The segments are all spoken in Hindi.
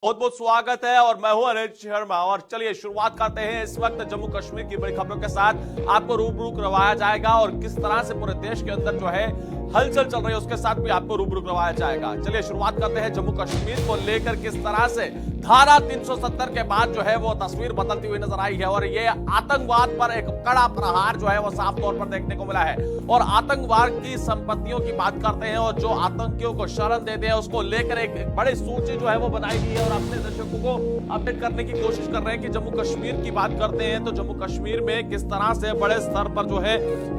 बहुत बहुत स्वागत है और मैं हूं अनिल शर्मा। और चलिए शुरुआत करते हैं इस वक्त जम्मू कश्मीर की बड़ी खबरों के साथ। आपको रूबरू करवाया जाएगा और किस तरह से पूरे देश के अंदर जो है हलचल चल रही है उसके साथ भी आपको रूबरू करवाया जाएगा। चलिए शुरुआत करते हैं जम्मू कश्मीर को लेकर किस तरह से धारा 370 के बाद जो है वो तस्वीर बदलती हुई नजर आई है और ये आतंकवाद पर एक कड़ा प्रहार जो है वो साफ तौर पर देखने को मिला है। और आतंकवाद की संपत्तियों की बात करते हैं और जो आतंकियों को शरण देते हैं उसको लेकर एक बड़ी सूची जो है वो बनाई गई है और अपने दर्शकों को अपडेट करने की कोशिश कर रहे हैं कि जम्मू कश्मीर की बात करते हैं तो जम्मू कश्मीर में किस तरह से बड़े स्तर पर जो है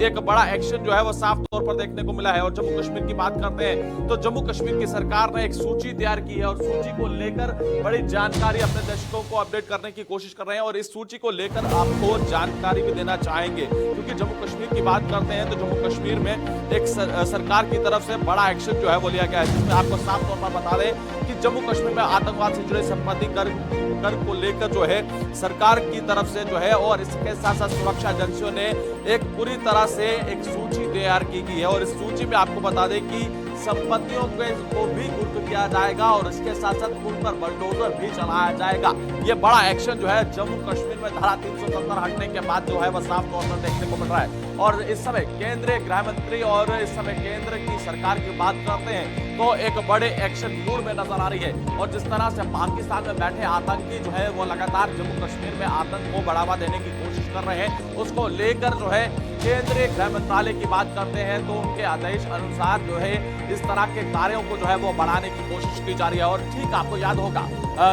एक बड़ा एक्शन जो है वो साफ तौर पर देखने को मिला है। और जम्मू कश्मीर की बात करते हैं तो जम्मू कश्मीर की सरकार ने एक सूची तैयार की है और सूची को लेकर बड़ी जानकारी अपने दर्शकों को अपडेट करने की कोशिश कर रहे हैं और इस सूची को लेकर आपको जानकारी भी देना चाहेंगे क्योंकि जम्मू कश्मीर की बात करते हैं तो जम्मू कश्मीर में एक सरकार की तरफ से बड़ा एक्शन जो है वो लिया गया है जिसमें आपको साफ तौर पर बता दें कि जम्मू कश्मीर में आतंकवाद से जुड़े संपत्ति कर को लेकर जो है सरकार की तरफ से जो है और इसके साथ साथ सुरक्षा एजेंसियों ने एक पूरी तरह से एक सूची तैयार की गई है और इस सूची में आपको बता दें कि संपत्तियों को भी कुर्क किया जाएगा और इसके साथ साथ उन पर बुलडोजर भी चलाया जाएगा। ये बड़ा एक्शन जो है जम्मू कश्मीर में धारा 370 हटने के बाद जो है वह साफ तौर पर देखने को मिल रहा है। और इस समय केंद्रीय गृह मंत्री और इस समय केंद्र की सरकार की बात करते हैं तो एक बड़े एक्शन मूड में नजर आ रही है। और जिस तरह से पाकिस्तान में बैठे आतंकी जो है वो लगातार जम्मू कश्मीर में आतंक को बढ़ावा देने की कोशिश कर रहे हैं उसको लेकर जो है केंद्रीय गृह मंत्रालय की बात करते हैं तो उनके आदेश अनुसार जो है इस तरह के कार्यों को जो है वो बढ़ाने की कोशिश की जा रही है। और ठीक आपको याद होगा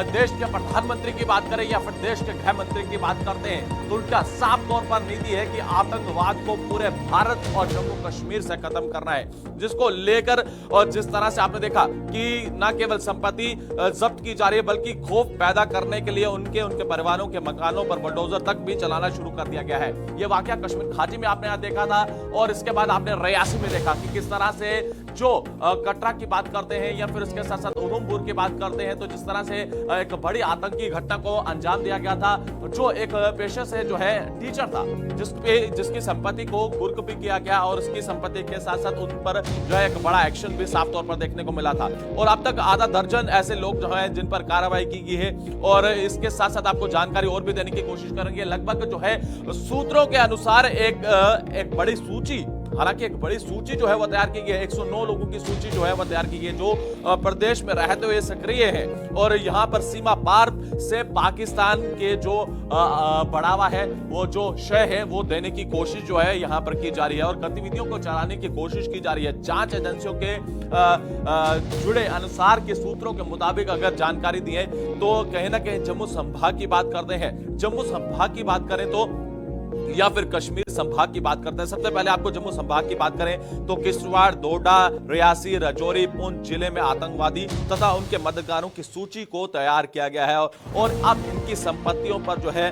देश के प्रधानमंत्री की बात करें या फिर देश के गृह मंत्री की बात करते हैं तो उनका साफ तौर पर नीति है कि आतंकवाद को पूरे भारत और जम्मू कश्मीर से खत्म करना है जिसको लेकर और जिस तरह से आपने देखा कि न केवल संपत्ति जब्त की जा रही है बल्कि खौफ पैदा करने के लिए उनके परिवारों के मकानों पर बुलडोजर तक भी चलाना शुरू कर दिया गया है। ये वाकया कश्मीर घाटी में आपने यहाँ देखा था और इसके बाद आपने रियासी में देखा कि किस तरह से जो कटरा की बात करते हैं या फिर इसके साथ साथ उधमपुर की बात करते हैं तो जिस तरह से एक बड़ी आतंकी घटना को अंजाम दिया गया था जो एक पेशे से जो है टीचर था जिसकी संपत्ति को कुर्क भी किया गया और उसकी संपत्ति के साथ साथ उन पर जो है एक बड़ा एक्शन भी साफ तौर पर देखने को मिला था। और अब तक आधा दर्जन ऐसे लोग जो है जिन पर कार्रवाई की गई है और इसके साथ साथ आपको जानकारी और भी देने की कोशिश करेंगे। लगभग जो है सूत्रों के अनुसार एक बड़ी सूची हालांकि एक बड़ी सूची जो है वह तैयार की गई है। 109 लोगों की सूची जो है वह तैयार की गई है जो प्रदेश में रहते हुए सक्रिय हैं और यहां पर सीमा पार से पाकिस्तान के जो बढ़ावा है वो जो शय है वो देने की कोशिश जो है यहां पर की जा रही है और गतिविधियों को चलाने की कोशिश की जा रही है। जांच एजेंसियों के जुड़े अनुसार के सूत्रों के मुताबिक अगर जानकारी दी है तो कहीं ना कहीं जम्मू संभाग की बात करते हैं। जम्मू संभाग की बात करें तो या फिर कश्मीर संभाग की बात करते हैं। सबसे पहले आपको जम्मू संभाग की बात करें तो किश्तवाड़, डोडा, रियासी, राजौरी, पुंछ जिले में आतंकवादी तथा उनके मददगारों की सूची को तैयार किया गया है और अब इनकी संपत्तियों पर जो है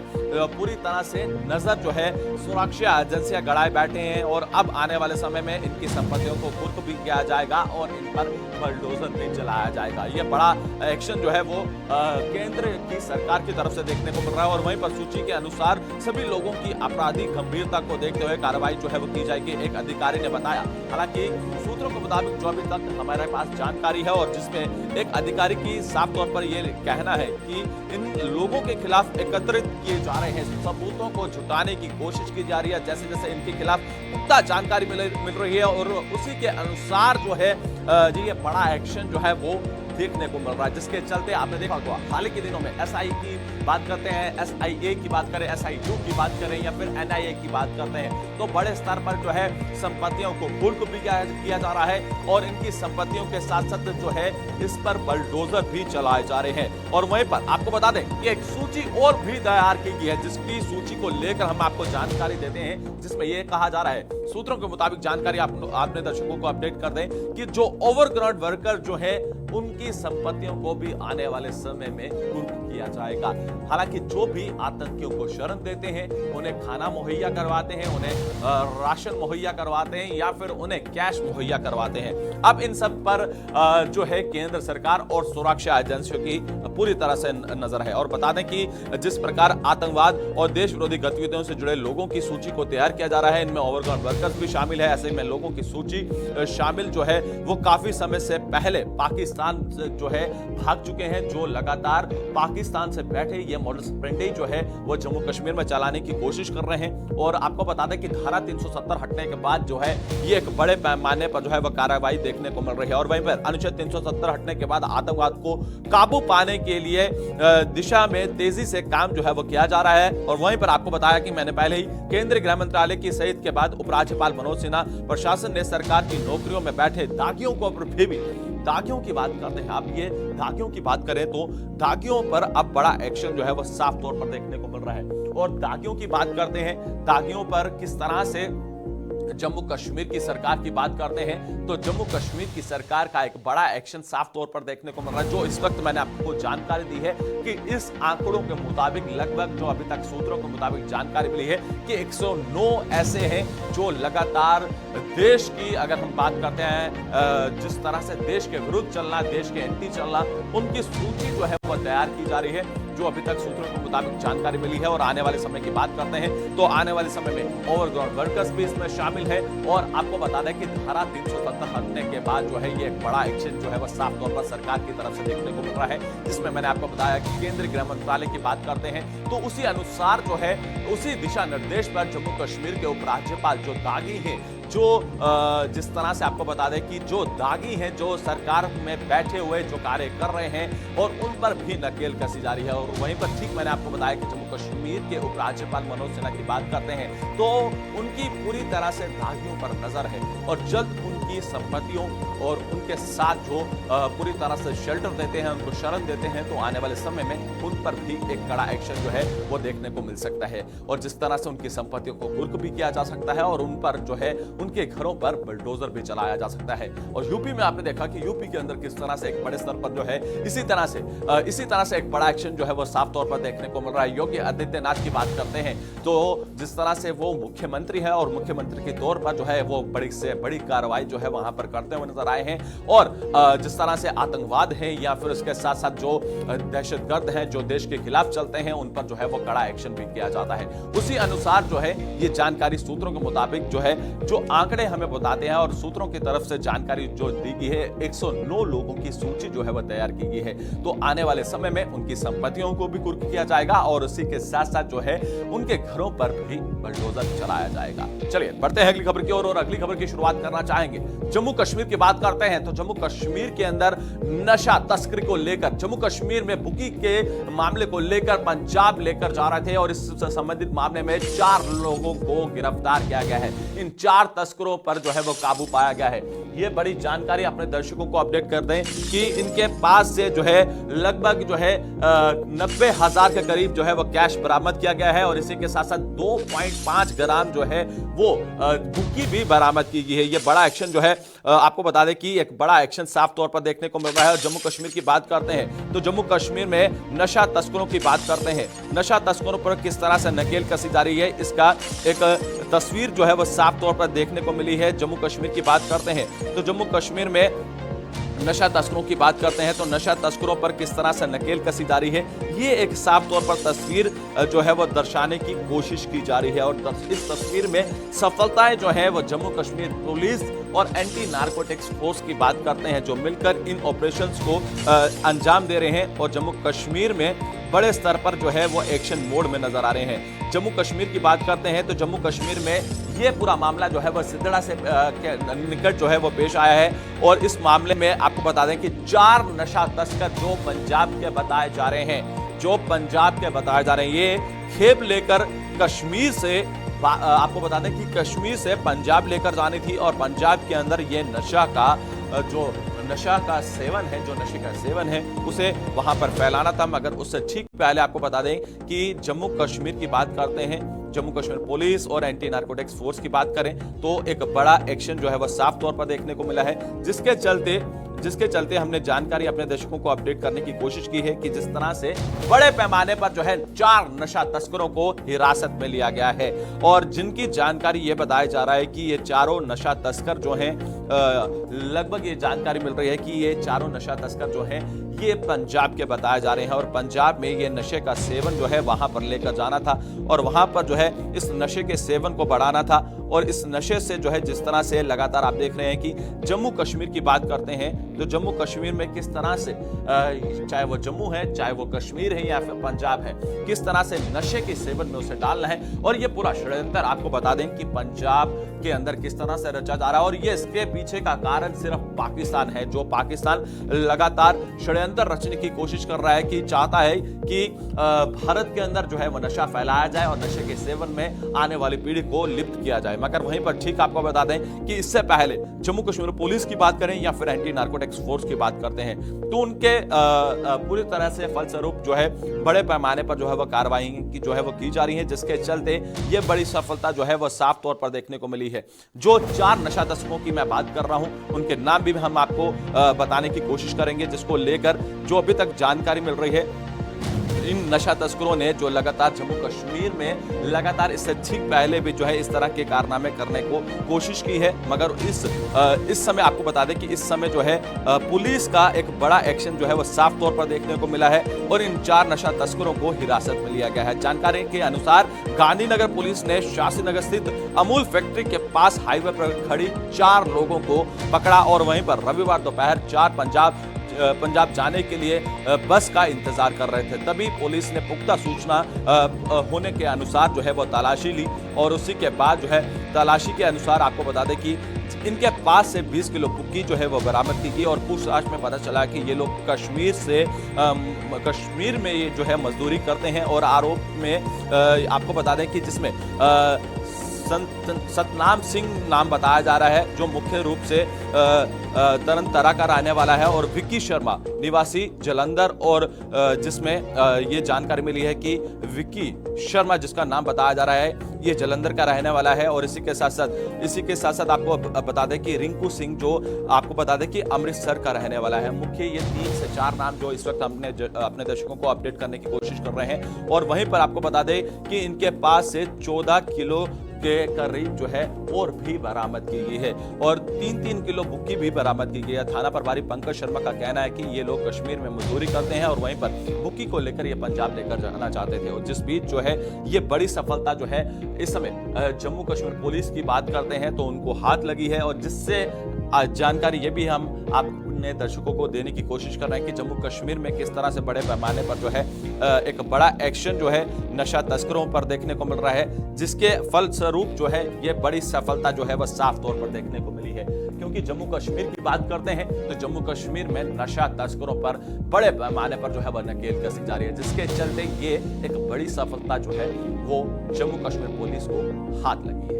पूरी तरह से नजर जो है सुरक्षा एजेंसियां गड़ाए बैठे हैं और अब आने वाले समय में इनकी संपत्तियों को कुर्क भी किया जाएगा और इन पर बुलडोजर भी चलाया जाएगा। यह बड़ा एक्शन जो है वो केंद्र की सरकार की तरफ से देखने को मिल रहा है और वहीं पर सूची के अनुसार सभी लोगों की आपराधिक गंभीरता को देखते हुए कार्रवाई जो है वो की जाएगी, एक अधिकारी ने बताया। हालांकि सूत्रों के मुताबिक जो अभी तक हमारे पास जानकारी है और जिसमें एक अधिकारी की साफ तौर पर यह कहना है कि इन लोगों के खिलाफ एकत्रित किए जा रहे हैं सबूतों को जुटाने की कोशिश की जा रही है जैसे जैसे इनके खिलाफ पुख्ता जानकारी मिल रही है और उसी के अनुसार जो है ये बड़ा एक्शन जो है वो देखने को मिल रहा है जिसके चलते आपने देखा होगा हाल ही के दिनों में एसआई की बात करते हैं, एसआईए की बात करें, एसआईयू की बात करें या फिर एनआईए की बात करते हैं तो बड़े स्तर पर जो है संपत्तियों को कुर्क भी किया जा रहा है और इनकी संपत्तियों के साथ साथ जो है इस पर बुलडोजर भी चलाए जा रहे हैं। और वहीं पर आपको बता दें कि एक सूची और भी तैयार की गई है जिसकी सूची को लेकर हम आपको जानकारी देते हैं जिसमें यह कहा जा रहा है सूत्रों के मुताबिक जानकारी आपने दर्शकों को अपडेट कर दें कि जो ओवरग्राउंड वर्कर जो है उनकी संपत्तियों को भी आने वाले समय में कुर्क किया जाएगा। हालांकि जो भी आतंकियों को शरण देते हैं उन्हें खाना मुहैया करवाते हैं, उन्हें राशन मुहैया करवाते हैं या फिर उन्हें कैश मुहैया करवाते हैं। अब इन सब पर जो है केंद्र सरकार और सुरक्षा एजेंसियों की पूरी तरह से नजर है। और बता दें कि जिस प्रकार आतंकवाद और देश विरोधी गतिविधियों से जुड़े लोगों की सूची को तैयार किया जा रहा है इनमें ओवरग्राउंड वर्कर्स भी शामिल है। ऐसे में लोगों की सूची शामिल जो है वो काफी समय से पहले पाकिस्तान पाकिस्तान से जो है भाग चुके हैं, जो लगातार पाकिस्तान से बैठे ये मॉडल स्प्रेंटे जो है वो जम्मू कश्मीर में चलाने की कोशिश कर रहे हैं। और आपको बता दें कि धारा 370 हटने के बाद जो है ये एक बड़े पैमाने पर जो है वो कार्रवाई देखने को मिल रही है। और वहीं पर अनुच्छेद 370 हटने के बाद आतंकवाद को काबू पाने के लिए दिशा में तेजी से काम जो है वो किया जा रहा है। और वहीं पर आपको बताया कि मैंने पहले ही केंद्रीय गृह मंत्रालय की सहित के बाद उपराज्यपाल मनोज सिन्हा प्रशासन ने सरकार की नौकरियों में बैठे दागियों को भी दागियों की बात करते हैं। आप ये दागियों की बात करें तो दागियों पर अब बड़ा एक्शन जो है वो साफ तौर पर देखने को मिल रहा है। और दागियों की बात करते हैं, दागियों पर किस तरह से जम्मू कश्मीर की सरकार की बात करते हैं तो जम्मू कश्मीर की सरकार का एक बड़ा एक्शन साफ तौर पर देखने को मिल रहा है। जो इस वक्त मैंने आपको जानकारी दी है कि इस आंकड़ों के मुताबिक लगभग जो अभी तक सूत्रों के मुताबिक जानकारी मिली है कि 109 ऐसे हैं जो लगातार देश की, अगर हम बात करते हैं जिस तरह से देश के विरुद्ध चलना, देश के एंटी चलना, उनकी सूची जो है वो तैयार की जा रही है, जो अभी तक सूत्रों के मुताबिक जानकारी मिली है। और आने वाले समय की बात करते हैं तो आने वाले समय में ओवरग्राउंड वर्कर्स भी इसमें शामिल है। और आपको बता दें कि धारा 370 हटने के बाद जो है ये एक बड़ा एक्शन जो है वह साफ तौर पर सरकार की तरफ से देखने को मिल रहा है, जिसमें मैंने आपको बताया कि केंद्रीय गृह मंत्रालय की बात करते हैं तो उसी अनुसार जो है, उसी दिशा निर्देश पर जम्मू कश्मीर के उपराज्यपाल जो दागी हैं, जो जिस तरह से आपको बता दें कि जो दागी हैं, जो सरकार में बैठे हुए जो कार्य कर रहे हैं, और उन पर भी नकेल कसी जा रही है। और वहीं पर ठीक मैंने आपको बताया कि जम्मू कश्मीर के उपराज्यपाल मनोज सिन्हा की बात करते हैं तो उनकी पूरी तरह से दागियों पर नजर है और जल्द उनकी संपत्तियों और उनके साथ जो पूरी तरह से शेल्टर देते हैं, उनको शरण देते हैं, तो आने वाले समय में उन पर भी एक कड़ा एक्शन जो है वो देखने को मिल सकता है। और जिस तरह से उनकी संपत्तियों को कुर्क भी किया जा सकता है और उन पर जो है उनके घरों पर बुलडोजर भी चलाया जा सकता है। और यूपी में आपने देखा कि यूपी के अंदर किस तरह से एक बड़े स्तर पर जो है इसी तरह से एक बड़ा एक्शन जो है वो साफ तौर पर देखने को मिल रहा है। योगी आदित्यनाथ की बात करते हैं तो जिस तरह से वो मुख्यमंत्री है और मुख्यमंत्री के तौर पर जो है वो बड़ी से बड़ी कार्रवाई जो है वहां पर करते हुए नजर आए हैं। और जिस तरह से आतंकवाद है या फिर उसके साथ साथ जो दहशतगर्द हैं, जो देश के खिलाफ चलते हैं, उन पर जो है वो कड़ा एक्शन भी किया जाता है। उसी अनुसार जो है ये जानकारी सूत्रों के मुताबिक जो है, जो आंकड़े हमें बताते हैं और सूत्रों की तरफ से जानकारी जो दी गई है, 109 लोगों की सूची जो है वह तैयार की गई है। तो आने वाले समय में उनकी संपत्तियों को भी कुर्क किया जाएगा और उसी के साथ साथ जो है उनके घरों पर भी बुलडोजर चलाया जाएगा। चलिए बढ़ते हैं अगली खबर की ओर और अगली खबर की शुरुआत करना चाहेंगे। जम्मू कश्मीर की बात करते हैं तो जम्मू कश्मीर के अंदर नशा तस्करी को लेकर, जम्मू कश्मीर में बुकी के मामले को लेकर पंजाब लेकर जा रहे थे और इससे संबंधित मामले में 4 लोगों को गिरफ्तार किया गया है। इन 4 तस्करों पर जो है वो काबू पाया गया है। ये बड़ी जानकारी अपने दर्शकों को अपडेट कर दें कि इनके पास से जो है लगभग जो है 90,000 के करीब जो है वो कैश बरामद किया गया है और इसी के साथ साथ 2.5 ग्राम जो है वो बुकी भी बरामद की गई है। ये बड़ा एक्शन जो है आपको बता दें कि एक बड़ा एक्शन साफ तौर पर देखने को मिल रहा है। और जम्मू कश्मीर की बात करते हैं तो जम्मू कश्मीर में नशा तस्करों की बात करते हैं, नशा तस्करों पर किस तरह से नकेल कसी जा रही है, इसका एक तस्वीर जो है वो साफ तौर पर देखने को मिली है। जम्मू कश्मीर की बात करते हैं तो जम्मू कश्मीर में नशा तस्करों की बात करते हैं तो नशा तस्करों पर किस तरह से नकेल कसी जा रही है, ये एक साफ तौर पर तस्वीर जो है वो दर्शाने की कोशिश की जा रही है। और इस तस्वीर में सफलताएं जो है वो जम्मू कश्मीर पुलिस और एंटी नारकोटिक्स फोर्स की बात करते हैं, जो मिलकर इन ऑपरेशंस को अंजाम दे रहे हैं और जम्मू कश्मीर में बड़े स्तर पर जो है वो एक्शन मोड में नजर आ रहे हैं। जम्मू कश्मीर की बात करते हैं तो जम्मू कश्मीर में ये पूरा मामला जो है वह सिद्धड़ा से निकट जो है वो पेश आया है। और इस मामले में आपको बता दें कि 4 नशा तस्कर जो पंजाब के बताए जा रहे हैं, ये खेप लेकर कश्मीर से, आपको बता दें कि कश्मीर से पंजाब लेकर जानी थी और पंजाब के अंदर ये नशे का सेवन है उसे वहां पर फैलाना था। मगर उससे ठीक पहले आपको बता दें कि जम्मू कश्मीर की बात करते हैं, जम्मू कश्मीर पुलिस और एंटी नारकोटिक्स फोर्स की बात करें तो एक बड़ा एक्शन जो है वह साफ तौर पर देखने को मिला है, जिसके चलते हमने जानकारी अपने दर्शकों को अपडेट करने की कोशिश की है कि जिस तरह से बड़े पैमाने पर जो है 4 नशा तस्करों को हिरासत में लिया गया है और जिनकी जानकारी ये बताया जा रहा है कि ये चारों नशा तस्कर जो हैं, लगभग ये जानकारी मिल रही है कि ये चारों नशा तस्कर जो हैं ये पंजाब के बताए जा रहे हैं और पंजाब में ये नशे का सेवन जो है वहां पर लेकर जाना था और वहां पर जो है इस नशे के सेवन को बढ़ाना था। और इस नशे से जो है जिस तरह से लगातार आप देख रहे हैं कि जम्मू कश्मीर की बात करते हैं तो जम्मू कश्मीर में किस तरह से चाहे वो जम्मू है, चाहे वो कश्मीर है या फिर पंजाब है, किस तरह से नशे के सेवन में उसे डालना है। और ये पूरा षड्यंत्र आपको बता दें कि पंजाब के अंदर किस तरह से रचा जा रहा है और ये इसके पीछे का कारण सिर्फ पाकिस्तान है, जो पाकिस्तान लगातार षड्यंत्र रचने की कोशिश कर रहा है कि चाहता है कि भारत के अंदर जो है वो नशा फैलाया जाए और नशे के सेवन में आने वाली पीढ़ी को लिप्त किया जाए। मगर वहीं पर ठीक आपको बता दें कि इससे पहले जम्मू कश्मीर पुलिस की बात करें या फिर एंटी नार्कोटिक्स फोर्स की बात करते हैं तो उनके पूरी तरह से फलस्वरूप जो है बड़े पैमाने पर जो है वो कार्रवाई की जो है वो की जा रही है, जिसके चलते ये बड़ी सफलता जो है वो साफ तौर पर देखने को मिली है। जो 4 नशा तस्करों की मैं बात कर रहा हूं उनके नाम भी हम आपको बताने की कोशिश करेंगे, जिसको लेकर जो अभी तक जानकारी मिल रही है। इन नशा तस्करों ने जो लगातार जम्मू कश्मीर में लगातार इससे ठीक पहले भी जो है इस तरह के कारनामे करने को कोशिश की है, मगर इस समय आपको बता दें कि इस समय जो है पुलिस का एक बड़ा एक्शन जो है वो साफ तौर पर देखने को मिला है और इन 4 नशा तस्करों को हिरासत में लिया गया है। जानकारी के अनुसार गांधीनगर पुलिस ने शास्त्री नगर स्थित अमूल फैक्ट्री के पास हाईवे पर खड़ी 4 लोगों को पकड़ा और वहीं पर रविवार दोपहर 4 पंजाब जाने के लिए बस का इंतजार कर रहे थे। तभी पुलिस ने पुख्ता सूचना होने के अनुसार जो है वो तलाशी ली और उसी के बाद जो है तलाशी के अनुसार आपको बता दें कि इनके पास से 20 किलो पुक्की जो है वो बरामद की गई और पूछताछ में पता चला कि ये लोग कश्मीर में ये जो है मजदूरी करते हैं और आरोप में आपको बता दें कि जिसमें सतनाम सिंह नाम बताया जा रहा है, जो मुख्य रूप से तरन तरा का रहने वाला है, और विक्की शर्मा निवासी जलंधर, और जिसमें ये जानकारी मिली है कि विक्की शर्मा जिसका नाम बताया जा रहा है ये जलंधर का रहने वाला है। और इसी के साथ साथ आपको बता दें कि रिंकू सिंह जो आपको बता दें कि अमृतसर का रहने वाला है। मुख्य ये 3 से 4 नाम जो इस वक्त अपने दर्शकों को अपडेट करने की कोशिश कर रहे हैं। और वहीं पर आपको बता दें कि इनके पास से 14 किलो के करीब जो है और भी बरामद की गई है और 3-3 किलो बुक्की भी बरामद की गई है। थाना प्रभारी पंकज शर्मा का कहना है कि ये लोग कश्मीर में मजदूरी करते हैं और वहीं पर बुक्की को लेकर ये पंजाब लेकर जाना चाहते थे। और जिस बीच जो है ये बड़ी सफलता जो है इस समय जम्मू कश्मीर पुलिस की बात करते हैं तो उनको हाथ लगी है। और जिससे जानकारी ये भी हम अपने दर्शकों को देने की कोशिश कर रहे हैं कि जम्मू कश्मीर में किस तरह से बड़े पैमाने पर जो है एक बड़ा एक्शन जो है नशा तस्करों पर देखने को मिल रहा है, जिसके फलस्वरूप जो है ये बड़ी सफलता जो है वह साफ तौर पर देखने को मिली है। क्योंकि जम्मू कश्मीर की बात करते हैं तो जम्मू कश्मीर में नशा तस्करों पर बड़े पैमाने पर जो है वह नकेल कसी जा रही है, जिसके चलते ये एक बड़ी सफलता जो है वो जम्मू कश्मीर पुलिस को हाथ लगी है।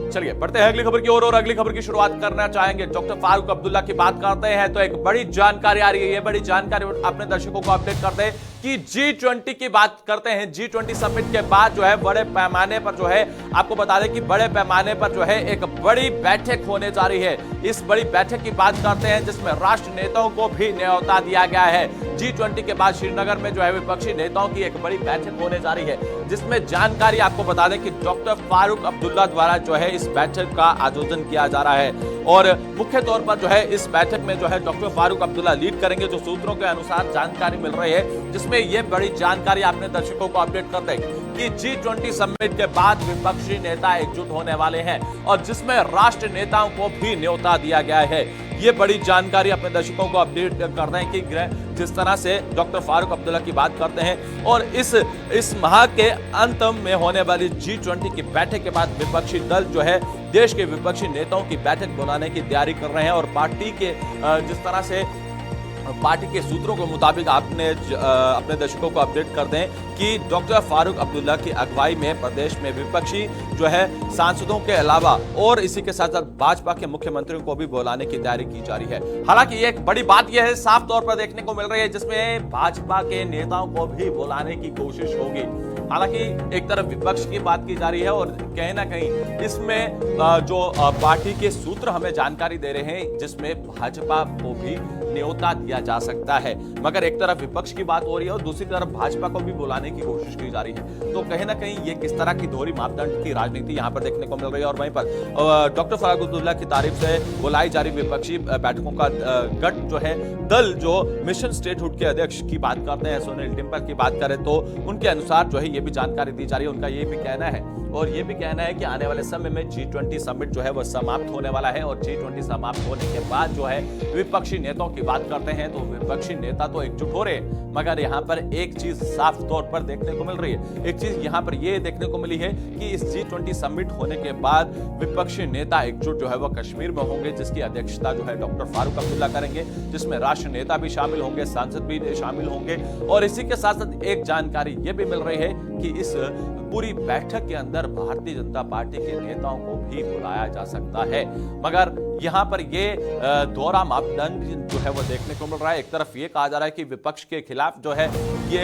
चलिए बढ़ते हैं अगली खबर की ओर और अगली खबर की शुरुआत करना चाहेंगे डॉक्टर फारूक अब्दुल्ला की बात करते हैं तो एक बड़ी जानकारी आ रही है। ये बड़ी जानकारी अपने दर्शकों को अपडेट करते हैं कि G20 की बात करते हैं। G20 समिट के बाद जो है बड़े पैमाने पर जो है आपको बता दें कि बड़े पैमाने पर जो है एक बड़ी बैठक होने जा रही है। इस बड़ी बैठक की बात करते हैं जिसमें राष्ट्र नेताओं को भी न्योता दिया गया है। G20 के बाद श्रीनगर में जो है विपक्षी नेताओं की एक बड़ी बैठक होने जा रही है, जिसमें जानकारी आपको बता दें कि डॉक्टर फारूक अब्दुल्ला द्वारा जो है इस बैठक का आयोजन किया जा रहा है। और मुख्य तौर पर जो है इस बैठक में जो है डॉक्टर फारूक अब्दुल्ला लीड करेंगे, जो सूत्रों के अनुसार जानकारी मिल रही है, जिसमें यह बड़ी जानकारी अपने दर्शकों को अपडेट करते हैं कि G20 समिट के बाद विपक्षी नेता एकजुट होने वाले हैं और जिसमें राष्ट्र नेताओं को भी न्योता दिया गया है। ये बड़ी जानकारी अपने दर्शकों को अपडेट कर रहे हैं कि जिस तरह से डॉक्टर फारूक अब्दुल्ला की बात करते हैं और इस माह के अंत में होने वाली G20 की बैठक के बाद विपक्षी दल जो है देश के विपक्षी नेताओं की बैठक बुलाने की तैयारी कर रहे हैं। और पार्टी के जिस तरह से पार्टी के सूत्रों के मुताबिक अपने दर्शकों को अपडेट कर दें कि डॉक्टर फारूक अब्दुल्ला की अगुवाई में प्रदेश में विपक्षी जो है सांसदों के अलावा और इसी के साथ साथ भाजपा के मुख्यमंत्रियों को भी बुलाने की तैयारी की जा रही है। हालांकि एक बड़ी बात यह है साफ तौर पर देखने को मिल रही है, जिसमें भाजपा के नेताओं को भी बुलाने की कोशिश होगी। हालांकि एक तरफ विपक्ष की बात की जा रही है और कहीं ना कहीं इसमें जो पार्टी के सूत्र हमें जानकारी दे रहे हैं जिसमें भाजपा को भी न्योता दिया जा सकता है। मगर एक तरफ विपक्ष की बात हो रही है और दूसरी तरफ भाजपा को भी बुलाने की कोशिश की जा रही है। तो कहीं ना कहीं ये किस तरह की दोहरी मापदंड की राजनीति यहाँ पर देखने को मिल रही है। और वहीं पर डॉक्टर फारूक अब्दुल्ला की तारीफ से बुलाई जा रही विपक्षी बैठकों का गठ जो है, दल जो मिशन स्टेटहुड के अध्यक्ष की बात करते हैं, सुनील टिम्पर की बात करें तो उनके अनुसार जो है ये भी जानकारी दी जा रही है। उनका ये भी कहना है और ये भी कहना है कि आने वाले समय में G20 समिट जो है वो समाप्त होने वाला है और G20 समाप्त होने के बाद जो है विपक्षी नेताओं की बात करते हैं तो विपक्षी नेता तो एकजुट हो रहे हैं, मगर यहाँ पर एक चीज साफ तौर पर देखने को मिल रही है। एक चीज यहाँ पर ये देखने को मिली है कि इस G20 समिट होने के बाद विपक्षी नेता एकजुट जो है वो कश्मीर में होंगे, जिसकी अध्यक्षता जो है डॉक्टर फारूक अब्दुल्ला करेंगे, जिसमें राष्ट्रीय नेता भी शामिल होंगे, सांसद भी शामिल होंगे। और इसी के साथ साथ एक जानकारी ये भी मिल रही है कि इस पूरी बैठक के अंदर भारतीय जनता पार्टी के नेताओं को भी बुलाया जा सकता है। मगर यहाँ पर ये दोहरा मापदंड जो है वो देखने को मिल रहा है। एक तरफ ये कहा जा रहा है कि विपक्ष के खिलाफ जो है ये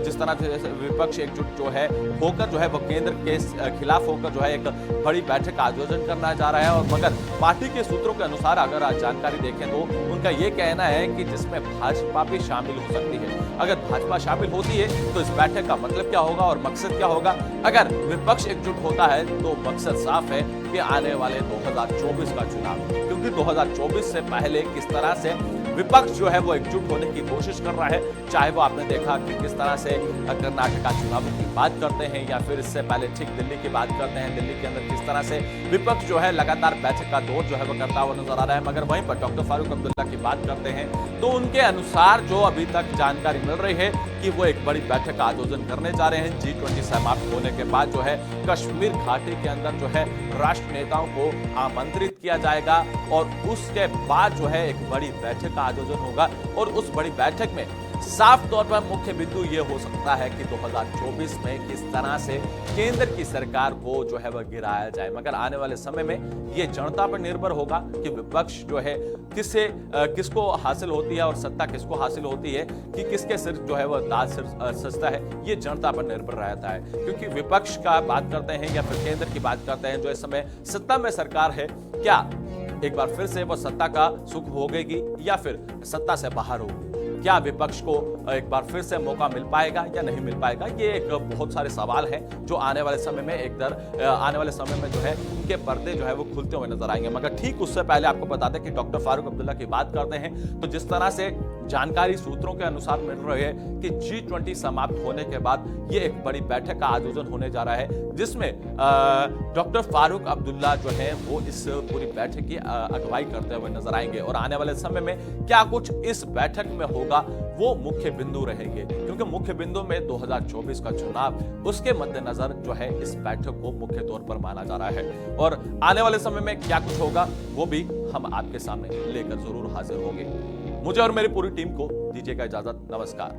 जिस तरह से विपक्ष एकजुट जो है होकर जो है वो केंद्र के खिलाफ होकर जो है एक बड़ी बैठक का आयोजन करना जा रहा है। और मगर पार्टी के सूत्रों के अनुसार अगर आज जानकारी देखें तो उनका ये कहना है कि जिसमें भाजपा भी शामिल हो सकती है। अगर भाजपा शामिल होती है तो इस बैठक का मतलब क्या होगा और मकसद क्या होगा। अगर विपक्ष एकजुट होता है तो मकसद साफ है कि आने वाले 2024 का चुनाव, क्योंकि 2024 से पहले किस तरह से विपक्ष जो है वो एकजुट होने की कोशिश कर रहा है, चाहे वो आपने देखा कि किस तरह से कर्नाटक चुनावों की बात करते हैं या फिर इससे पहले ठीक दिल्ली की बात करते हैं, दिल्ली के अंदर किस तरह से विपक्ष जो है लगातार बैठक का दौर जो है वो करता हुआ नजर आ रहा है। मगर वहीं पर डॉक्टर फारूक अब्दुल्ला की बात करते हैं तो उनके अनुसार जो अभी तक जानकारी मिल रही है कि वो एक बड़ी बैठक का आयोजन करने जा रहे हैं। G20 समाप्त होने के बाद जो है कश्मीर घाटी के अंदर जो है राष्ट्र नेताओं को आमंत्रित किया जाएगा और उसके बाद जो है एक बड़ी बैठक का आयोजन होगा। और उस बड़ी बैठक में साफ तौर पर मुख्य बिंदु ये हो सकता है कि 2024 में किस तरह से केंद्र की सरकार को जो है वह गिराया जाए। मगर आने वाले समय में ये जनता पर निर्भर होगा कि विपक्ष जो है किसको हासिल होती है और सत्ता किसको हासिल होती है, कि किसके सिर जो है वह ताज सजता है, ये जनता पर निर्भर रहता है। क्योंकि विपक्ष का बात करते हैं या फिर केंद्र की बात करते हैं, जो इस समय सत्ता में सरकार है, क्या एक बार फिर से वह सत्ता का सुख भोगेगी या फिर सत्ता से बाहर होगी। क्या विपक्ष को एक बार फिर से मौका मिल पाएगा या नहीं मिल पाएगा, ये एक बहुत सारे सवाल हैं जो आने वाले समय में आने वाले समय में जो है उनके पर्दे जो है वो खुलते हुए नजर आएंगे। मगर ठीक उससे पहले आपको बता दें कि डॉक्टर फारूक अब्दुल्ला की बात करते हैं तो जिस तरह से जानकारी सूत्रों के अनुसार मिल रही है कि G20 समाप्त होने के बाद ये एक बड़ी बैठक का आयोजन होने जा रहा है, जिसमें डॉक्टर फारूक अब्दुल्ला जो है वो इस पूरी बैठक की अगुवाई करते हुए नजर आएंगे। और आने वाले समय में क्या कुछ इस बैठक में होगा वो मुख्य बिंदु रहेंगे, क्योंकि मुख्य बिंदु में 2024 का चुनाव, उसके मद्देनजर जो है इस बैठक को मुख्य तौर पर माना जा रहा है। और आने वाले समय में क्या कुछ होगा वो भी हम आपके सामने लेकर जरूर हाजिर होंगे। मुझे और मेरी पूरी टीम को दीजिएगा इजाजत। नमस्कार।